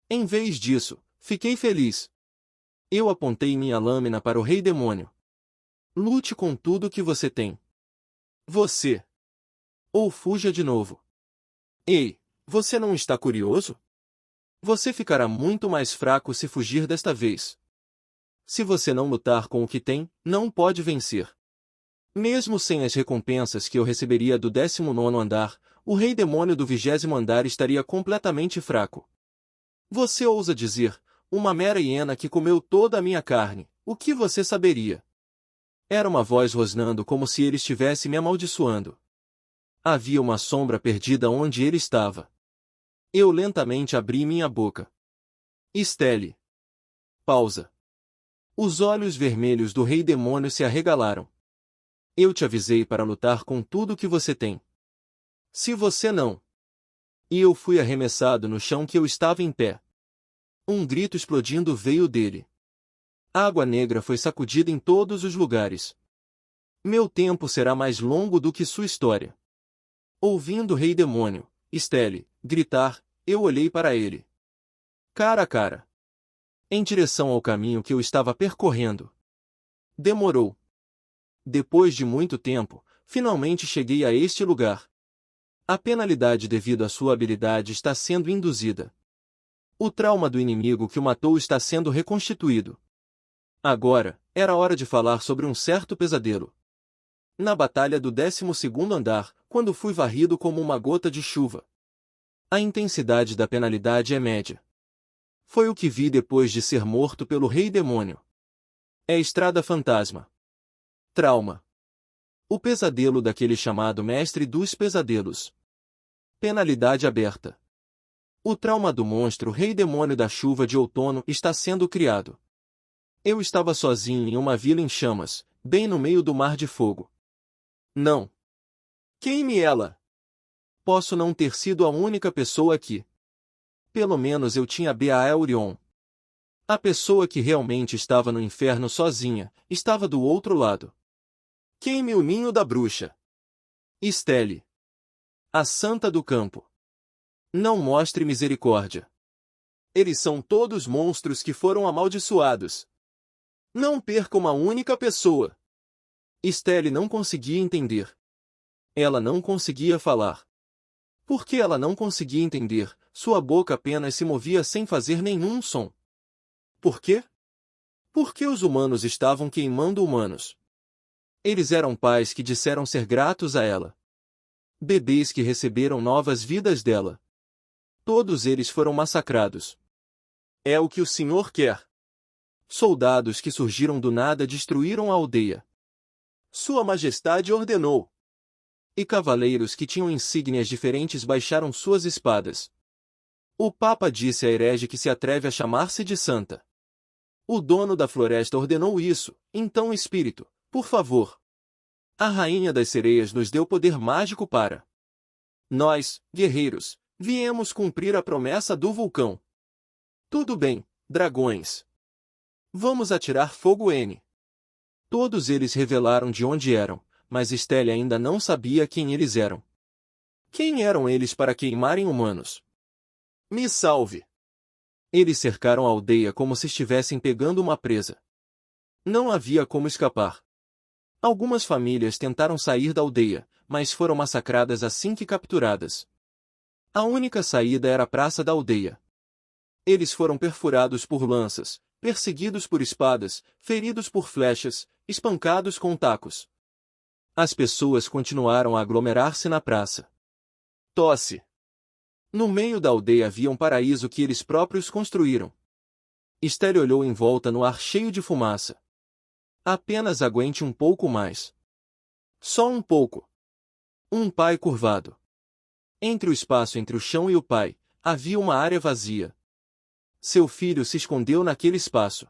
Em vez disso, fiquei feliz. Eu apontei minha lâmina para o rei demônio. Lute com tudo que você tem. Você. Ou fuja de novo. Ei, você não está curioso? Você ficará muito mais fraco se fugir desta vez. Se você não lutar com o que tem, não pode vencer. Mesmo sem as recompensas que eu receberia do 19º andar, o rei demônio do 20º andar estaria completamente fraco. Você ousa dizer, uma mera hiena que comeu toda a minha carne, o que você saberia? Era uma voz rosnando como se ele estivesse me amaldiçoando. Havia uma sombra perdida onde ele estava. Eu lentamente abri minha boca. Estelle. Pausa. Os olhos vermelhos do rei demônio se arregalaram. Eu te avisei para lutar com tudo que você tem. Se você não... E eu fui arremessado no chão que eu estava em pé. Um grito explodindo veio dele. Água negra foi sacudida em todos os lugares. Meu tempo será mais longo do que sua história. Ouvindo o rei demônio, Estelle, gritar, eu olhei para ele. Cara a cara. Em direção ao caminho que eu estava percorrendo. Demorou. Depois de muito tempo, finalmente cheguei a este lugar. A penalidade devido à sua habilidade está sendo induzida. O trauma do inimigo que o matou está sendo reconstituído. Agora, era hora de falar sobre um certo pesadelo. Na batalha do 12º andar, quando fui varrido como uma gota de chuva. A intensidade da penalidade é média. Foi o que vi depois de ser morto pelo rei demônio. É estrada fantasma. Trauma. O pesadelo daquele chamado mestre dos pesadelos. Penalidade aberta. O trauma do monstro rei demônio da chuva de outono está sendo criado. Eu estava sozinho em uma vila em chamas, bem no meio do mar de fogo. Não. Queime ela. Posso não ter sido a única pessoa aqui. Pelo menos eu tinha Baal-Orion. A pessoa que realmente estava no inferno sozinha, estava do outro lado. Queime o ninho da bruxa. Estelle. A santa do campo. Não mostre misericórdia. Eles são todos monstros que foram amaldiçoados. Não perca uma única pessoa. Estelle não conseguia entender. Ela não conseguia falar. Porque ela não conseguia entender, sua boca apenas se movia sem fazer nenhum som. Por quê? Porque os humanos estavam queimando humanos. Eles eram pais que disseram ser gratos a ela. Bebês que receberam novas vidas dela. Todos eles foram massacrados. É o que o Senhor quer. Soldados que surgiram do nada destruíram a aldeia. Sua Majestade ordenou. E cavaleiros que tinham insígnias diferentes baixaram suas espadas. O Papa disse à herege que se atreve a chamar-se de santa. O dono da floresta ordenou isso, então espírito, por favor. A rainha das sereias nos deu poder mágico para. Nós, guerreiros, viemos cumprir a promessa do vulcão. Tudo bem, dragões. Vamos atirar fogo N. Todos eles revelaram de onde eram, mas Stelle ainda não sabia quem eles eram. Quem eram eles para queimarem humanos? Me salve! Eles cercaram a aldeia como se estivessem pegando uma presa. Não havia como escapar. Algumas famílias tentaram sair da aldeia, mas foram massacradas assim que capturadas. A única saída era a praça da aldeia. Eles foram perfurados por lanças, perseguidos por espadas, feridos por flechas, espancados com tacos. As pessoas continuaram a aglomerar-se na praça. Tosse. No meio da aldeia havia um paraíso que eles próprios construíram. Stelle olhou em volta no ar cheio de fumaça. Apenas aguente um pouco mais. Só um pouco. Um pai curvado. Entre o espaço entre o chão e o pai, havia uma área vazia. Seu filho se escondeu naquele espaço.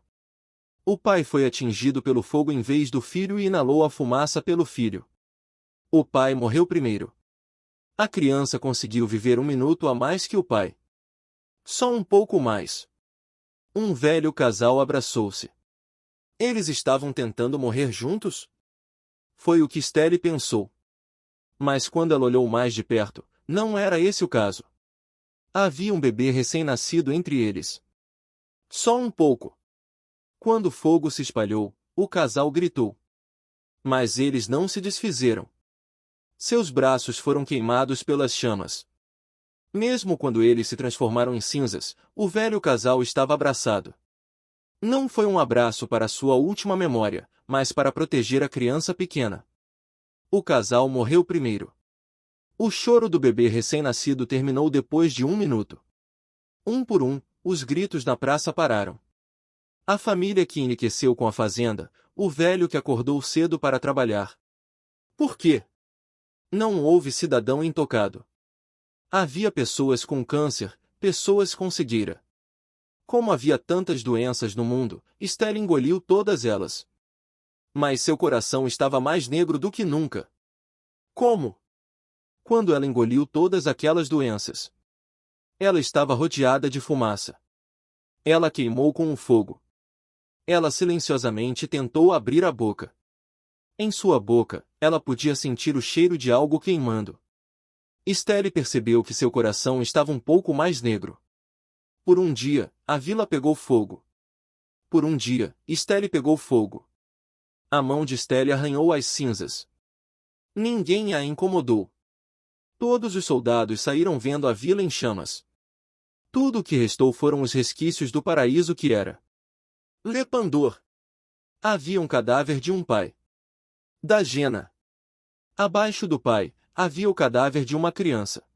O pai foi atingido pelo fogo em vez do filho e inalou a fumaça pelo filho. O pai morreu primeiro. A criança conseguiu viver 1 minuto a mais que o pai. Só um pouco mais. Um velho casal abraçou-se. Eles estavam tentando morrer juntos? Foi o que Stelle pensou. Mas quando ela olhou mais de perto, não era esse o caso. Havia um bebê recém-nascido entre eles. Só um pouco. Quando o fogo se espalhou, o casal gritou. Mas eles não se desfizeram. Seus braços foram queimados pelas chamas. Mesmo quando eles se transformaram em cinzas, o velho casal estava abraçado. Não foi um abraço para sua última memória, mas para proteger a criança pequena. O casal morreu primeiro. O choro do bebê recém-nascido terminou depois de 1 minuto. Um por um, os gritos na praça pararam. A família que enriqueceu com a fazenda, o velho que acordou cedo para trabalhar. Por quê? Não houve cidadão intocado. Havia pessoas com câncer, pessoas com cegueira. Como havia tantas doenças no mundo, Stelle engoliu todas elas. Mas seu coração estava mais negro do que nunca. Como? Quando ela engoliu todas aquelas doenças. Ela estava rodeada de fumaça. Ela queimou com o fogo. Ela silenciosamente tentou abrir a boca. Em sua boca, ela podia sentir o cheiro de algo queimando. Stelle percebeu que seu coração estava um pouco mais negro. Por um dia, a vila pegou fogo. Por um dia, Stelle pegou fogo. A mão de Stelle arranhou as cinzas. Ninguém a incomodou. Todos os soldados saíram vendo a vila em chamas. Tudo o que restou foram os resquícios do paraíso que era. Lepandor. Havia um cadáver de um pai. Da Jena. Abaixo do pai, havia o cadáver de uma criança.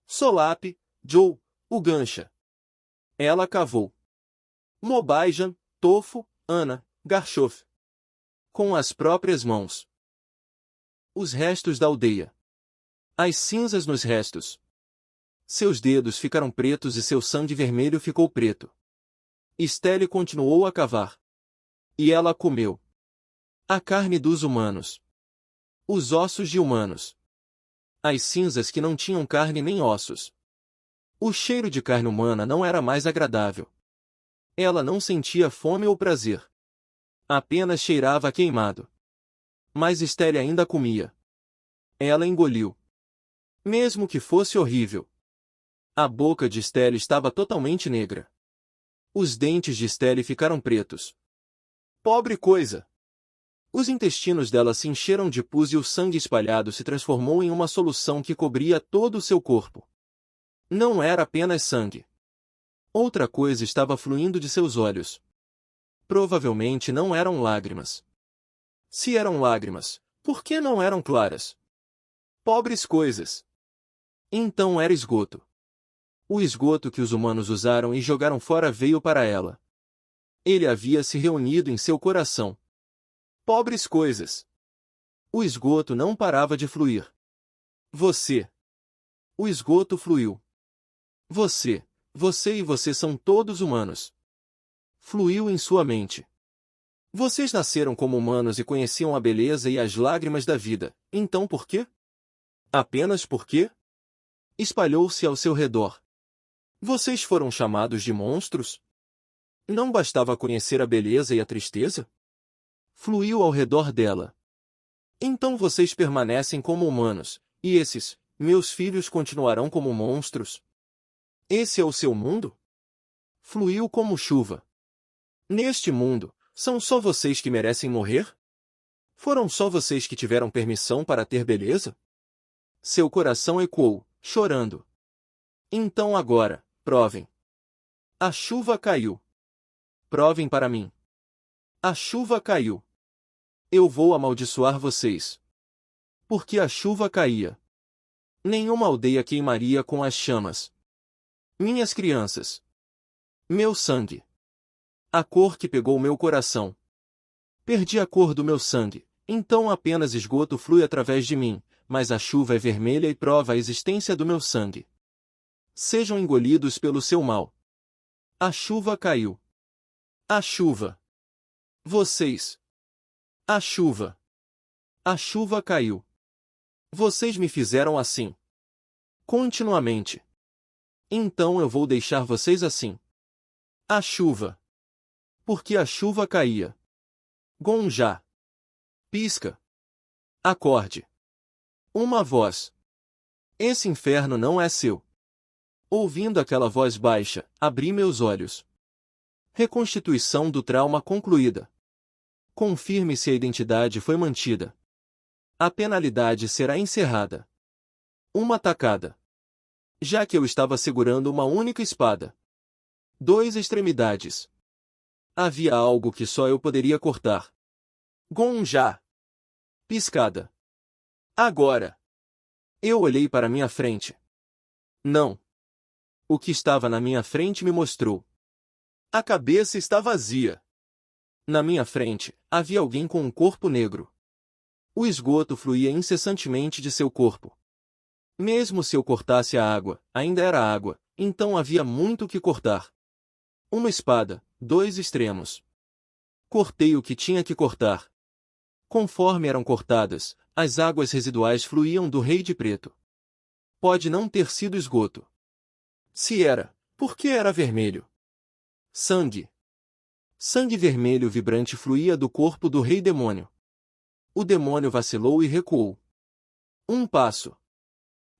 Solap, Joe, o Gancha. Ela cavou. Mobaijan, Tofo, Ana, Garchof. Com as próprias mãos. Os restos da aldeia. As cinzas nos restos. Seus dedos ficaram pretos e seu sangue vermelho ficou preto. Stelle continuou a cavar. E ela comeu. A carne dos humanos. Os ossos de humanos. As cinzas que não tinham carne nem ossos. O cheiro de carne humana não era mais agradável. Ela não sentia fome ou prazer. Apenas cheirava a queimado. Mas Stelle ainda comia. Ela engoliu. Mesmo que fosse horrível. A boca de Stelle estava totalmente negra. Os dentes de Stelle ficaram pretos. Pobre coisa! Os intestinos dela se encheram de pus e o sangue espalhado se transformou em uma solução que cobria todo o seu corpo. Não era apenas sangue. Outra coisa estava fluindo de seus olhos. Provavelmente não eram lágrimas. Se eram lágrimas, por que não eram claras? Pobres coisas! Então era esgoto. O esgoto que os humanos usaram e jogaram fora veio para ela. Ele havia se reunido em seu coração. Pobres coisas! O esgoto não parava de fluir. Você. O esgoto fluiu. Você e você são todos humanos. Fluiu em sua mente. Vocês nasceram como humanos e conheciam a beleza e as lágrimas da vida, então por quê? Apenas por quê? Espalhou-se ao seu redor. Vocês foram chamados de monstros? Não bastava conhecer a beleza e a tristeza? Fluiu ao redor dela. Então vocês permanecem como humanos, e esses, meus filhos, continuarão como monstros? Esse é o seu mundo? Fluiu como chuva. Neste mundo, são só vocês que merecem morrer? Foram só vocês que tiveram permissão para ter beleza? Seu coração ecoou, chorando. Então agora, provem. A chuva caiu. Provem para mim. A chuva caiu. Eu vou amaldiçoar vocês. Porque a chuva caía. Nenhuma aldeia queimaria com as chamas. Minhas crianças. Meu sangue. A cor que pegou meu coração. Perdi a cor do meu sangue, então apenas esgoto flui através de mim, mas a chuva é vermelha e prova a existência do meu sangue. Sejam engolidos pelo seu mal. A chuva caiu. A chuva. Vocês. A chuva. A chuva caiu. Vocês me fizeram assim. Continuamente. Então eu vou deixar vocês assim. A chuva. Porque a chuva caía. Gonjá. Pisca. Acorde. Uma voz. Esse inferno não é seu. Ouvindo aquela voz baixa, abri meus olhos. Reconstituição do trauma concluída. Confirme se a identidade foi mantida. A penalidade será encerrada. Uma tacada. Já que eu estava segurando uma única espada. 2 extremidades. Havia algo que só eu poderia cortar. Gonjá. Piscada. Agora. Eu olhei para minha frente. Não. O que estava na minha frente me mostrou. A cabeça está vazia. Na minha frente, havia alguém com um corpo negro. O esgoto fluía incessantemente de seu corpo. Mesmo se eu cortasse a água, ainda era água, então havia muito o que cortar. Uma espada, 2 extremos. Cortei o que tinha que cortar. Conforme eram cortadas, as águas residuais fluíam do Rei de Preto. Pode não ter sido esgoto. Se era, por que era vermelho? Sangue. Sangue vermelho vibrante fluía do corpo do Rei Demônio. O demônio vacilou e recuou. 1 passo.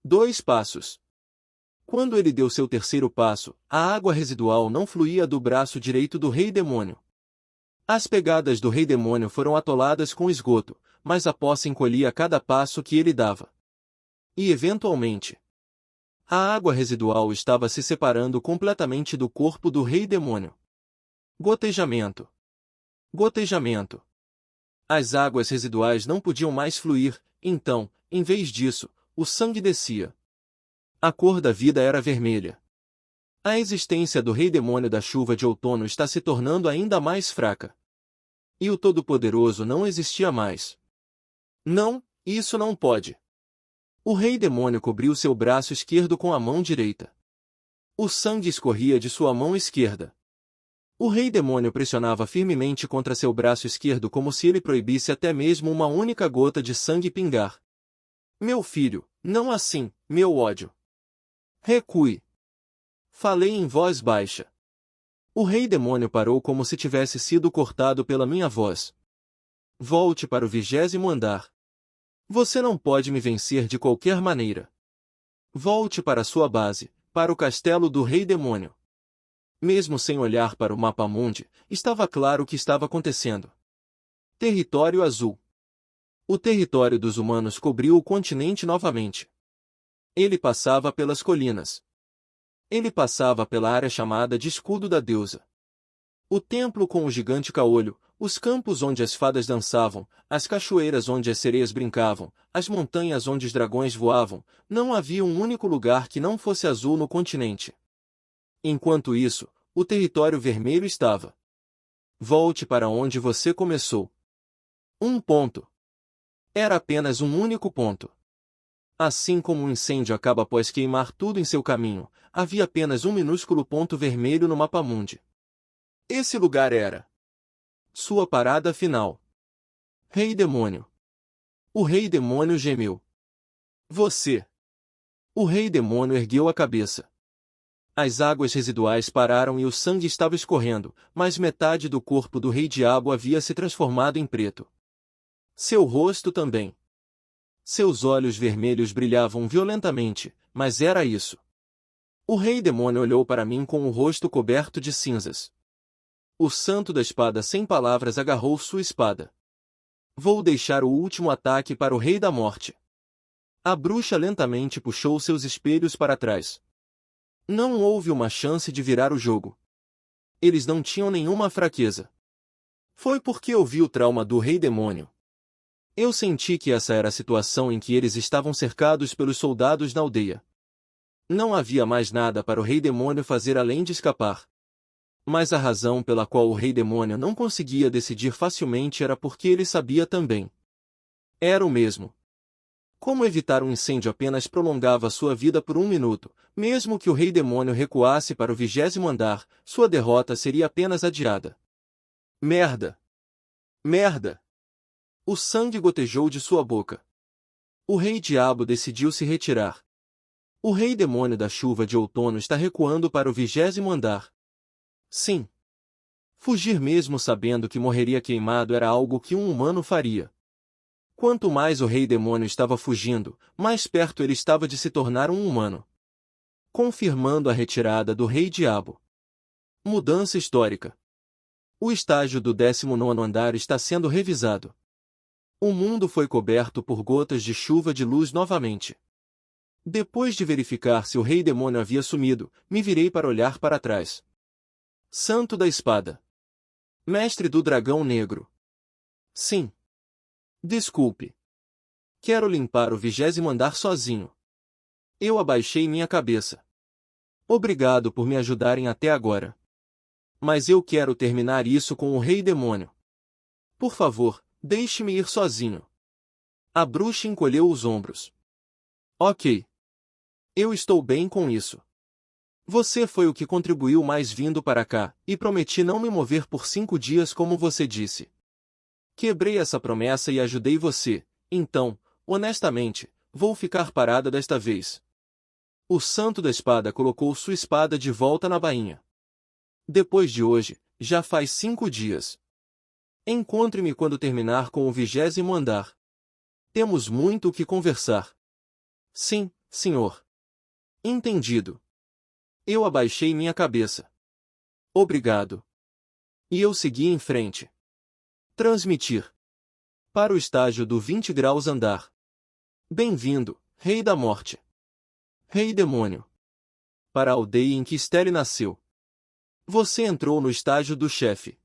2 passos. Quando ele deu seu terceiro passo, a água residual não fluía do braço direito do Rei Demônio. As pegadas do Rei Demônio foram atoladas com esgoto, mas a poça encolhia a cada passo que ele dava. E eventualmente, a água residual estava se separando completamente do corpo do Rei Demônio. Gotejamento. Gotejamento. As águas residuais não podiam mais fluir, então, em vez disso, o sangue descia. A cor da vida era vermelha. A existência do Rei Demônio da chuva de outono está se tornando ainda mais fraca. E o Todo-Poderoso não existia mais. Não, isso não pode. O Rei Demônio cobriu seu braço esquerdo com a mão direita. O sangue escorria de sua mão esquerda. O Rei Demônio pressionava firmemente contra seu braço esquerdo como se ele proibisse até mesmo uma única gota de sangue pingar. Meu filho, não assim, meu ódio. Recue. Falei em voz baixa. O Rei Demônio parou como se tivesse sido cortado pela minha voz. Volte para o 20º andar. Você não pode me vencer de qualquer maneira. Volte para sua base, para o castelo do Rei Demônio. Mesmo sem olhar para o mapa mundi, estava claro o que estava acontecendo. Território azul. O território dos humanos cobriu o continente novamente. Ele passava pelas colinas. Ele passava pela área chamada de Escudo da Deusa. O templo com o gigante caolho, os campos onde as fadas dançavam, as cachoeiras onde as sereias brincavam, as montanhas onde os dragões voavam, não havia um único lugar que não fosse azul no continente. Enquanto isso, o território vermelho estava Volte para onde você começou. Um ponto. Era apenas um único ponto. Assim como um incêndio acaba após queimar tudo em seu caminho, havia apenas um minúsculo ponto vermelho no mapa-mundi. Esse lugar era sua parada final. Rei Demônio. O Rei Demônio gemeu. Você. O Rei Demônio ergueu a cabeça. As águas residuais pararam e o sangue estava escorrendo, mas metade do corpo do Rei Diabo havia se transformado em preto. Seu rosto também. Seus olhos vermelhos brilhavam violentamente, mas era isso. O Rei Demônio olhou para mim com o rosto coberto de cinzas. O Santo da Espada sem palavras agarrou sua espada. Vou deixar o último ataque para o Rei da Morte. A bruxa lentamente puxou seus espelhos para trás. Não houve uma chance de virar o jogo. Eles não tinham nenhuma fraqueza. Foi porque eu vi o trauma do Rei Demônio. Eu senti que essa era a situação em que eles estavam cercados pelos soldados na aldeia. Não havia mais nada para o Rei Demônio fazer além de escapar. Mas a razão pela qual o Rei Demônio não conseguia decidir facilmente era porque ele sabia também. Era o mesmo. Como evitar um incêndio apenas prolongava sua vida por um minuto, mesmo que o Rei Demônio recuasse para o 20º andar, sua derrota seria apenas adiada. Merda! Merda! O sangue gotejou de sua boca. O Rei Diabo decidiu se retirar. O Rei Demônio da Chuva de Outono está recuando para o 20º andar. Sim. Fugir mesmo sabendo que morreria queimado era algo que um humano faria. Quanto mais o Rei Demônio estava fugindo, mais perto ele estava de se tornar um humano. Confirmando a retirada do Rei Diabo. Mudança histórica. O estágio do 19º andar está sendo revisado. O mundo foi coberto por gotas de chuva de luz novamente. Depois de verificar se o Rei Demônio havia sumido, me virei para olhar para trás. Santo da Espada. Mestre do Dragão Negro. Sim. Desculpe. Quero limpar o 20º andar sozinho. Eu abaixei minha cabeça. Obrigado por me ajudarem até agora. Mas eu quero terminar isso com o Rei Demônio. Por favor, deixe-me ir sozinho. A bruxa encolheu os ombros. Ok. Eu estou bem com isso. Você foi o que contribuiu mais vindo para cá, e prometi não me mover por 5 dias como você disse. Quebrei essa promessa e ajudei você, então, honestamente, vou ficar parada desta vez. O Santo da Espada colocou sua espada de volta na bainha. Depois de hoje, já faz 5 dias. Encontre-me quando terminar com o 20º andar. Temos muito o que conversar. Sim, senhor. Entendido. Eu abaixei minha cabeça. Obrigado. E eu segui em frente. Transmitir. Para o estágio do 20 graus andar. Bem-vindo, Rei da Morte. Rei Demônio. Para a aldeia em que Stelle nasceu. Você entrou no estágio do chefe.